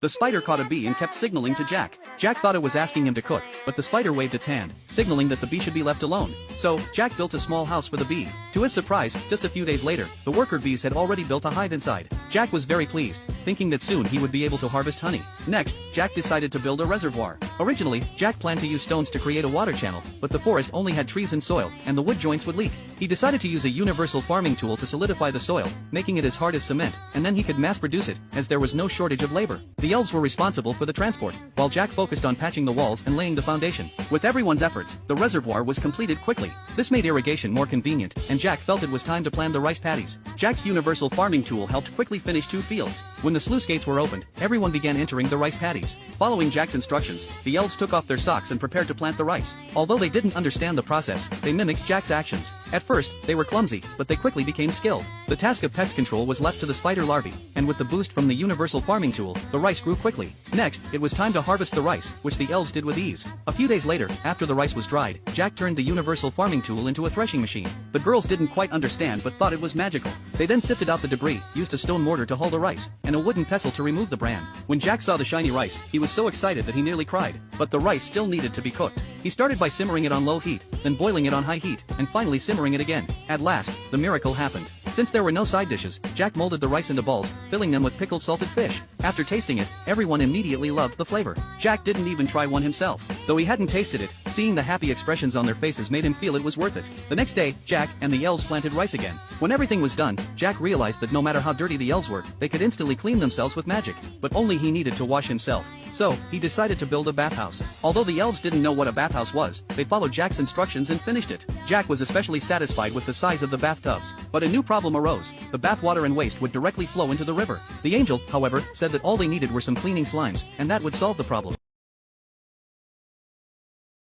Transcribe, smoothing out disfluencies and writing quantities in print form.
The spider caught a bee and kept signaling to Jack. Jack thought it was asking him to cook, but the spider waved its hand, signaling that the bee should be left alone. So, Jack built a small house for the bee. To his surprise, just a few days later, the worker bees had already built a hive inside. Jack was very pleased, thinking that soon he would be able to harvest honey. Next, Jack decided to build a reservoir. Originally, Jack planned to use stones to create a water channel, but the forest only had trees and soil, and the wood joints would leak. He decided to use a universal farming tool to solidify the soil, making it as hard as cement, and then he could mass produce it, as there was no shortage of labor. The elves were responsible for the transport, while Jack focused on patching the walls and laying the foundation. With everyone's efforts, the reservoir was completed quickly. This made irrigation more convenient, and Jack felt it was time to plant the rice paddies. Jack's universal farming tool helped quickly finish 2 fields. When the sluice gates were opened, everyone began entering the rice paddies. Following Jack's instructions, the elves took off their socks and prepared to plant the rice. Although they didn't understand the process, they mimicked Jack's actions. At first, they were clumsy, but they quickly became skilled. The task of pest control was left to the spider larvae, and with the boost from the universal farming tool, the rice grew quickly. Next, it was time to harvest the rice, which the elves did with ease. A few days later, after the rice was dried, Jack turned the universal farming tool into a threshing machine. The girls didn't quite understand but thought it was magical. They then sifted out the debris, used a stone mortar to hull the rice, and a wooden pestle to remove the bran. When Jack saw the shiny rice, he was so excited that he nearly cried. But the rice still needed to be cooked. He started by simmering it on low heat, then boiling it on high heat, and finally simmering it again. At last, the miracle happened. Since there were no side dishes, Jack molded the rice into balls, filling them with pickled salted fish. After tasting it, everyone immediately loved the flavor. Jack didn't even try one himself. Though he hadn't tasted it, seeing the happy expressions on their faces made him feel it was worth it. The next day, Jack and the elves planted rice again. When everything was done, Jack realized that no matter how dirty the elves were, they could instantly clean themselves with magic. But only he needed to wash himself. So, he decided to build a bathhouse. Although the elves didn't know what a bathhouse was, they followed Jack's instructions and finished it. Jack was especially satisfied with the size of the bathtubs. But a new problem arose. The bathwater and waste would directly flow into the river. The angel, however, said that all they needed were some cleaning slimes, and that would solve the problem.